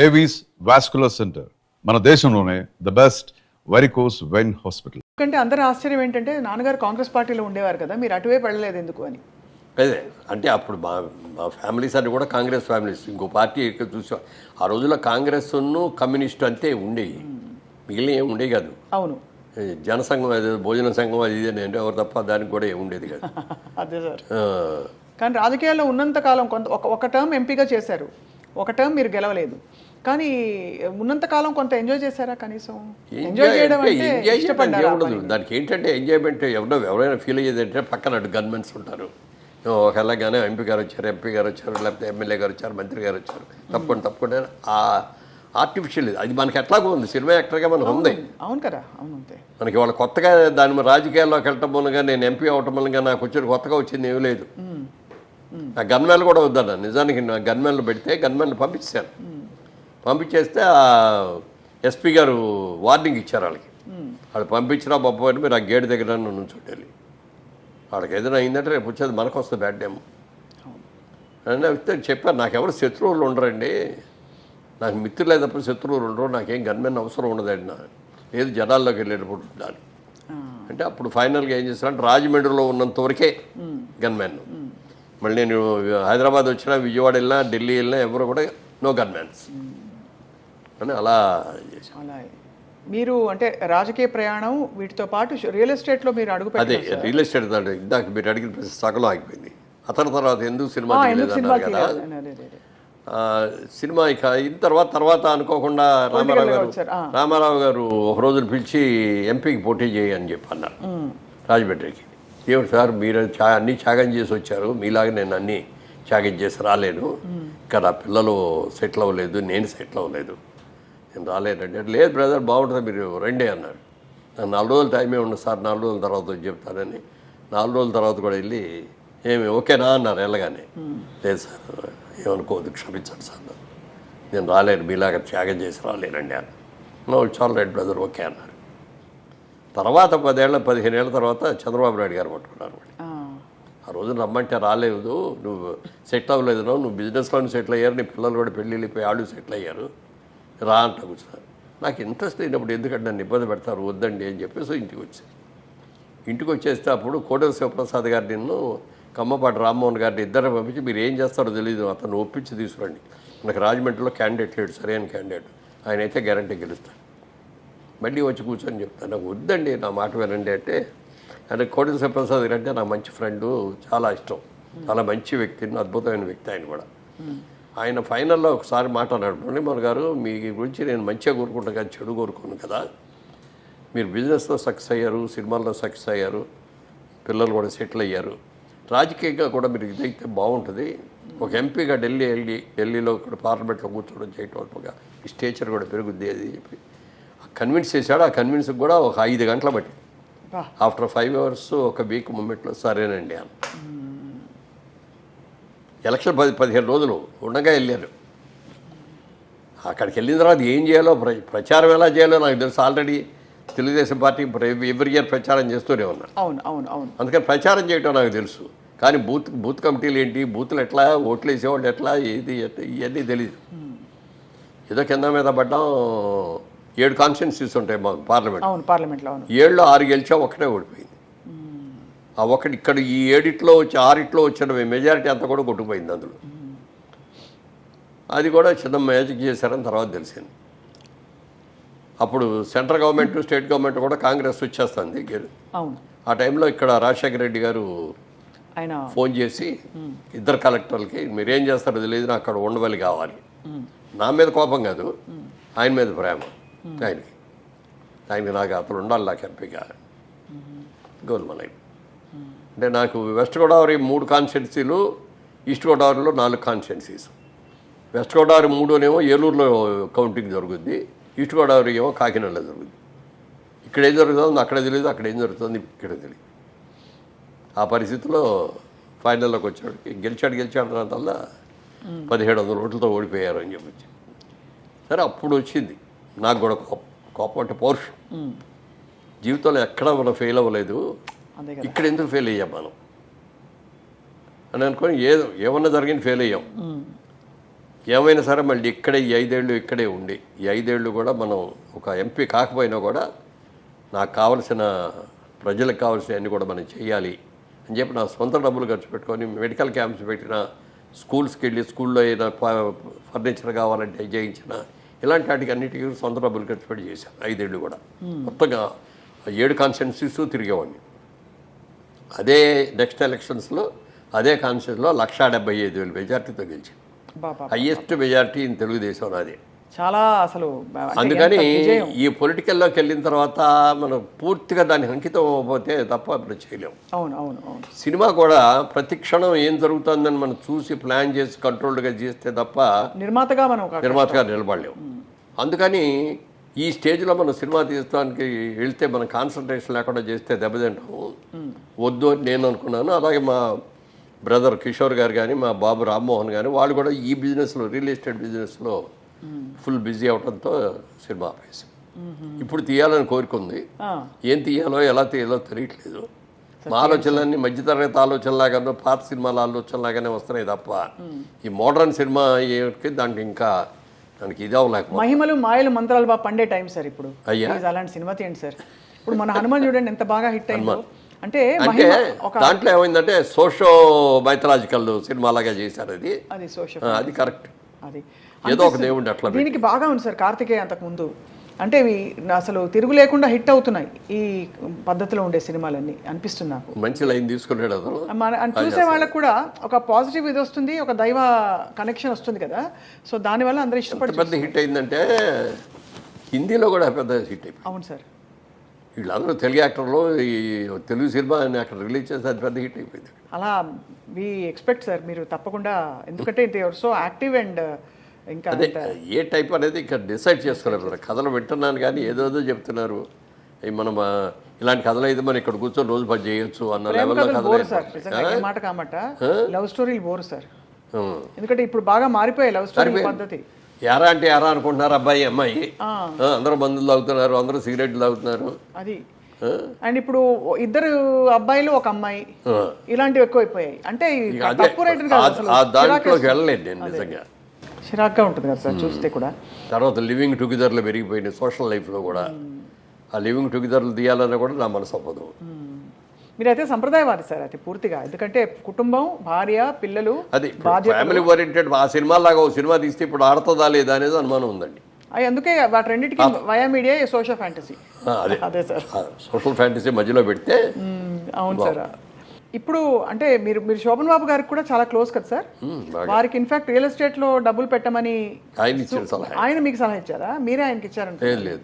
Avis vascular centre మన దేశంలోనే the best varicose vein hospital. ఎందుకంటే అందరూ ఆశ్చర్యం ఏంటంటే నాన్నగారు కాంగ్రెస్ పార్టీలో ఉండేవారు కదా, మీరు అటువైపు వెళ్ళలేదు ఎందుకు అని. అదే అంటే అప్పుడు మా ఫ్యామిలీస్ అన్ని కూడా కాంగ్రెస్ ఫ్యామిలీస్. ఇంకో పార్టీ ఇక్కడ చూసా ఆ రోజుల్లో కాంగ్రెస్ను కమ్యూనిస్ట్ అంతే ఉండేవి, మిగిలిన ఏమి ఉండేవి కాదు. అవును, జనసంఘం అది భోజన సంఘం అది ఇది అంటే ఎవరు తప్ప దానికి కూడా ఏమి ఉండేది కాదు. అదే సార్. కానీ రాజకీయాల్లో ఉన్నంత కాలం కొంత ఒక టర్మ్ ఎంపీగా చేశారు, ఒక టర్మ్ మీరు గెలవలేదు, కానీ ఉన్నంతకాలం కొంత ఎంజాయ్ చేశారా? కనీసం ఎంజాయ్ చేయడం అంటే ఇష్టపడ్డారా? దానికి ఏంటంటే ఎంజాయ్మెంట్ ఎవరైనా ఫీల్ అయ్యేది అంటే పక్కన అటు గన్మెన్స్ ఉంటారు. ఒకలాగానే ఎంపీ గారు వచ్చారు, ఎంపీ గారు వచ్చారు, లేకపోతే ఎమ్మెల్యే గారు వచ్చారు, మంత్రి గారు వచ్చారు, తప్పకుండా ఆ ఆర్టిఫిషియల్ అది మనకి ఎట్లాగో ఉంది. సినిమా యాక్టర్గా మనకు ఉంది. అవును కదా, అవును అంతే. మనకి వాళ్ళు కొత్తగా దాని రాజకీయాల్లోకి వెళ్ళటం మూలంగా నేను ఎంపీ అవటం మూలంగా నాకు వచ్చిన కొత్తగా వచ్చింది ఏమీ లేదు. ఆ గన్మెన్లు కూడా వద్దన్న, నిజానికి నా గన్మెన్లు పెడితే గన్మెన్లు పంపించాను. పంపించేస్తే ఆ ఎస్పీ గారు వార్నింగ్ ఇచ్చారు వాళ్ళకి, వాళ్ళు పంపించినా పంపని మీరు ఆ గేట్ దగ్గర నుంచోటెళ్ళి వాళ్ళకి ఏదైనా అయిందంటే రేపు వచ్చేది మనకు వస్తుంది బ్యాడ్ టైం అని అయితే చెప్పారు. నాకెవరు శత్రువులు ఉండరండి, నాకు మిత్రులు లేదప్పుడు శత్రువులు ఉండరు, నాకేం గన్మెన్ అవసరం ఉండదండి, లేదు జనాల్లోకి వెళ్ళేటప్పుడు ఉండాలి అంటే అప్పుడు ఫైనల్గా ఏం చేస్తానంటే రాజమండ్రిలో ఉన్నంత వరకే గన్మెన్. మళ్ళీ నేను హైదరాబాద్ వచ్చినా, విజయవాడ వెళ్ళినా, ఢిల్లీ వెళ్ళినా ఎవరు కూడా నో గన్మెన్స్ అని అలా చేశాను. మీరు అంటే రాజకీయ ప్రయాణం వీటితో పాటు రియల్ ఎస్టేట్లో మీరు అడుగు అదే రియల్ ఎస్టేట్ అంటే ఇందాక మీరు అడిగిన సగంలో ఆగిపోయింది. అతని తర్వాత ఎందుకు సినిమా తీయలేదన్నారు కదా, సినిమా ఇక అయిన తర్వాత అనుకోకుండా రామారావు గారు ఒక రోజున పిలిచి ఎంపీకి పోటీ చేయి అని చెప్పి అన్నారు రాజమండ్రికి. ఏమిటి సార్ మీరు అన్నీ త్యాగం చేసి వచ్చారు, మీలాగా నేను అన్నీ త్యాగం చేసి రాలేను, ఇక్కడ నా పిల్లలు సెటిల్ అవ్వలేదు, నేను సెటిల్ అవ్వలేదు, నేను రాలేనంటే లేదు బ్రదర్ బాగుంటుంది మీరు రండి అన్నాడు. నాకు 4 రోజులు టైమే ఉండదు సార్, 4 రోజుల తర్వాత చెప్తానని 4 రోజుల తర్వాత కూడా వెళ్ళి ఏమి ఓకేనా అన్నారు వెళ్ళగానే. లేదు సార్ ఏమనుకోవద్దు క్షమించండి సార్, నేను రాలేను, మీలాగా త్యాగం చేసి రాలేనండి అన్న. చాలా రైట్ బ్రదర్ ఓకే అన్నారు. తర్వాత 15 ఏళ్ళ తర్వాత చంద్రబాబు నాయుడు గారు పట్టుకున్నారు. ఆ రోజున రమ్మంటే రాలేదు, నువ్వు సెటిల్ అవ్వలేదు, నువ్వు బిజినెస్లోనే సెటిల్ అయ్యారు, నీ పిల్లలు కూడా పెళ్ళి వెళ్ళిపోయి వాళ్ళు సెటిల్ అయ్యారు, రా అంట కూర్చున్నారు. నాకు ఇంట్రెస్ట్ అయినప్పుడు ఎందుకంటే నన్ను ఇబ్బంది పెడతారు, వద్దండి అని చెప్పేసి ఇంటికి వచ్చేస్తే అప్పుడు కోటల శివప్రసాద్ గారు నిన్ను కమ్మపాటి రామ్మోహన్ గారిని ఇద్దరు పంపించి మీరు ఏం చేస్తారో తెలియదు, అతను ఒప్పించి తీసుకురండి, మనకు రాజమండ్రిలో క్యాండిడేట్ లేడు, సరైన క్యాండిడేట్, ఆయన అయితే గ్యారంటీ గెలుస్తాడు, మళ్ళీ వచ్చి కూర్చొని చెప్తాను. నాకు వద్దండి నా మాట వినండి అంటే, అంటే కోటల శివప్రసాద్ గారు అంటే నా మంచి ఫ్రెండు, చాలా ఇష్టం, చాలా మంచి వ్యక్తి, అద్భుతమైన వ్యక్తి ఆయన కూడా. ఆయన ఫైనల్లో ఒకసారి మాట అన్నాడు, మురళీమోహన్ గారు మీ గురించి నేను మంచిగా కోరుకుంటాను కానీ చెడు కోరుకోను కదా, మీరు బిజినెస్లో సక్సెస్ అయ్యారు, సినిమాల్లో సక్సెస్ అయ్యారు, పిల్లలు కూడా సెటిల్ అయ్యారు, రాజకీయంగా కూడా మీరు ఇదైతే బాగుంటుంది, ఒక ఎంపీగా ఢిల్లీలో కూడా పార్లమెంట్లో కూర్చోవడం చేయటం ఈ స్టేచర్ కూడా పెరుగుద్ది అది చెప్పి కన్విన్స్ చేశాడు. ఆ కన్విన్స్కి కూడా ఒక 5 గంటల బట్టి ఆఫ్టర్ 5 hours ఒక వీక్ మూమెంట్లో సరేనండి అని. ఎలక్షన్ 15 రోజులు ఉండగా వెళ్ళారు. అక్కడికి వెళ్ళిన తర్వాత ఏం చేయాలో ప్రచారం ఎలా చేయాలో నాకు తెలుసు. Already Telugu Desam party every year ప్రచారం చేస్తూనే ఉన్నారు. అందుకని ప్రచారం చేయటం నాకు తెలుసు. కానీ బూత్ కమిటీలు ఏంటి, బూత్లు ఎట్లా, ఓట్లు వేసేవాళ్ళు ఎట్లా, ఏది ఇవన్నీ తెలియదు. ఏదో కింద మీద పడ్డాం. 7 కాన్స్టిట్యున్సీస్ ఉంటాయి మాకు పార్లమెంట్లో. 7లో 6 గెలిచా, ఒకటే ఓడిపోయింది. ఆ ఒకటి ఇక్కడ ఈ 7 వచ్చి 6 వచ్చిన మెజారిటీ అంతా కూడా కొట్టుకుపోయింది. అందులో అది కూడా చిన్న మ్యాజిక్ చేశారని తర్వాత తెలిసింది. అప్పుడు సెంట్రల్ గవర్నమెంట్ స్టేట్ గవర్నమెంట్ కూడా కాంగ్రెస్ వచ్చేస్తుంది. ఆ టైంలో ఇక్కడ రాజశేఖర రెడ్డి గారు ఫోన్ చేసి 2 కలెక్టర్లకి మీరేం చేస్తారో తెలియదు, నాకు అక్కడ ఉండవల్లి కావాలి. నా మీద కోపం కాదు, ఆయన మీద ప్రేమ. ఆయనకి నాకు అప్పుడు ఉండాలి, నాకు ఎంపీగా గోల్మలై అంటే నాకు వెస్ట్ గోదావరి 3 కాన్స్టిట్యున్సీలు, ఈస్ట్ గోదావరిలో 4 కాన్స్టిట్యున్సీస్. వెస్ట్ గోదావరి 3 ఏలూరులో కౌంటింగ్ జరుగుద్ది, ఈస్ట్ గోదావరి ఏమో కాకినాడలో జరుగుద్ది. ఇక్కడ ఏం జరుగుతుందో అక్కడ తెలియదు, అక్కడ ఏం జరుగుతుంది ఇక్కడ తెలియదు. ఆ పరిస్థితిలో ఫైనల్లోకి వచ్చాడు. గెలిచాడు వల్ల 1700 ఓట్లతో ఓడిపోయారు అని చెప్పొచ్చు. సరే అప్పుడు వచ్చింది నాకు కూడా కోపం అంటే పౌరుషం. జీవితంలో ఎక్కడా మనం ఫెయిల్ అవ్వలేదు, ఇక్కడ ఎందుకు ఫెయిల్ అయ్యాం మనం అని అనుకొని ఏమన్నా జరిగింది ఫెయిల్ అయ్యాం. ఏమైనా సరే మళ్ళీ ఇక్కడే ఈ 5 ఏళ్ళు ఇక్కడే ఉండి ఈ 5 ఏళ్ళు కూడా మనం ఒక ఎంపీ కాకపోయినా కూడా నాకు కావలసిన ప్రజలకు కావాల్సినవన్నీ కూడా మనం చేయాలి అని చెప్పి నా సొంత డబ్బులు ఖర్చు పెట్టుకొని మెడికల్ క్యాంప్స్ పెట్టిన, స్కూల్స్కి వెళ్ళి స్కూల్లో ఏదైనా ఫర్నిచర్ కావాలంటే చేయించిన, ఇలాంటి వాటికి అన్నిటికీ సొంత డబ్బులు ఖర్చు పెట్టి చేశాను 5 ఏళ్ళు కూడా. మొత్తంగా 7 కాన్స్టిట్యున్సీస్ తిరిగేవాడిని. అదే నెక్స్ట్ ఎలక్షన్స్లో అదే కాన్స్టిట్యూన్సీలో 1,75,000 మెజార్టీతో గెలిచాను. హయ్యెస్ట్ మెజార్టీ ఇన్ తెలుగుదేశం నాదే. చాలా అసలు అందుకని ఈ పొలిటికల్లోకి వెళ్ళిన తర్వాత మనం పూర్తిగా దాన్ని అంకితం అవ్వకపోతే తప్ప ఇప్పుడు చేయలేము. అవును అవును అవును. సినిమా కూడా ప్రతి క్షణం ఏం జరుగుతుందని మనం చూసి ప్లాన్ చేసి కంట్రోల్డ్గా చేస్తే తప్ప నిర్మాతగా నిలబడలేము. అందుకని ఈ స్టేజ్లో మనం సినిమా తీయడానికి వెళ్తే మనం కాన్సన్ట్రేషన్ లేకుండా చేస్తే దెబ్బతింటాము. వద్దు అని నేను అనుకున్నాను. అలాగే మా బ్రదర్ కిషోర్ గారు కానీ, మా బాబు రామ్మోహన్ కానీ, వాళ్ళు కూడా ఈ బిజినెస్లో, రియల్ ఎస్టేట్ బిజినెస్లో ఫుల్ బిజీ అవడంతో సినిమా ఆపేసి ఇప్పుడు తీయాలని కోరుకుంది. ఏం తీయాలో ఎలా తీయాలో తెలియట్లేదు. మా ఆలోచనలన్నీ మధ్యతరగతి ఆలోచనలాగానో పాత సినిమాల ఆలోచనలాగానే వస్తున్నాయి తప్ప ఈ మోడర్న్ సినిమా దానికి ఇంకా దానికి ఇది అవ్వలేక. మహిమలు మాయలు మంత్రాలు బాగా పండే టైం సార్ ఇప్పుడు. అలాంటి సినిమా తీయండి సార్. ఇప్పుడు మన హనుమాన్ చూడండి ఎంత బాగా హిట్ అయిందో. అంటే దాంట్లో ఏమైందంటే సోషో మైథలాజికల్ సినిమా లాగా చేశారు. అది సోషల్, అది కరెక్ట్. అది ఏదో ఒక దేవుడు అట్లా దీనికి బాగా ఉంది సార్. కార్తికేయ అంతకు ముందు అంటే ఇవి అసలు తిరుగు లేకుండా హిట్ అవుతున్నాయి ఈ పద్ధతిలో ఉండే సినిమాలన్నీ అనిపిస్తుంది నాకు. మంచి లైన్ తీసుకున్నాడు అతను. చూసే వాళ్ళకు కూడా ఒక పాజిటివ్ ఇది వస్తుంది, ఒక దైవ కనెక్షన్ వస్తుంది కదా. సో దానివల్ల అందరూ ఇష్టపడి పెద్ద హిట్ అయిందంటే హిందీలో కూడా పెద్ద హిట్ అయిపోయింది. అవును సార్. వీళ్ళందరూ తెలుగు యాక్టర్లు ఈ తెలుగు సినిమా అక్కడ రిలీజ్ చేస్తే అది పెద్ద హిట్ అయిపోయింది. అలా వి ఎక్స్పెక్ట్ సార్ మీరు తప్పకుండా, ఎందుకంటే సో యాక్టివ్ అండ్ ఇంకా అదే ఏ టైప్ అనేది ఇంకా డిసైడ్ చేసుకోలేదు. కథలు వింటున్నాను కానీ ఏదోదో చెప్తున్నారు. మనం ఇలాంటి కథలు అయితే మనం ఇక్కడ కూర్చొని రోజు పని చేయొచ్చు అన్న లెవెల్లో కథలు. మాట కామాట లవ్ స్టోరీలు బోరు సార్. ఎందుకంటే ఇప్పుడు బాగా మారిపోయాయి లవ్ స్టోరీ పద్ధతి. ఎరా అంటే ఎరా అనుకుంటున్నారు అబ్బాయి అమ్మాయి, అందరూ మందులు తాగుతున్నారు, అందరూ సిగరెట్లు తాగుతున్నారు. అది అండ్ ఇప్పుడు ఇద్దరు అబ్బాయిలు ఒక అమ్మాయి ఇలాంటివి ఎక్కువైపోయాయి. అంటే దాంట్లోకి వెళ్ళలేదు నేను నిజంగా. చిరాగ్గా ఉంటుంది కదా సార్ చూస్తే కూడా. తర్వాత లివింగ్ టుగెదర్లో పెరిగిపోయింది సోషల్ లైఫ్లో కూడా. ఆ లివింగ్ టుగెదర్లు తీయాలన్నా కూడా నా మనసు అవ్వదు. మీరైతే సంప్రదాయవాది సార్ అయితే పూర్తిగా. ఎందుకంటే కుటుంబం, భార్య, పిల్లలు, అది ఫ్యామిలీ ఓరియంటెడ్. ఆ సినిమా లాగా ఒక సినిమా తీస్తే ఇప్పుడు ఆడుతుందా లేదా అనేది అనుమానం ఉందండి. అందుకే వాటి రెండింటికి వయా మీడియా సోషల్ ఫ్యాంటసీ. అదే సార్, సోషల్ ఫ్యాంటసీ మధ్యలో పెడితే. అవును సార్. ఇప్పుడు అంటే మీరు శోభన్ బాబు గారికి కూడా చాలా క్లోజ్ కదా సార్. వారికి ఇన్ఫాక్ట్ రియల్ ఎస్టేట్ లో డబ్బులు పెట్టమని ఆయన ఇచ్చారు సలహా. ఆయన మీకు సలహా ఇచ్చారా? మీరే ఆయనకి ఇచ్చారంటే? లేదు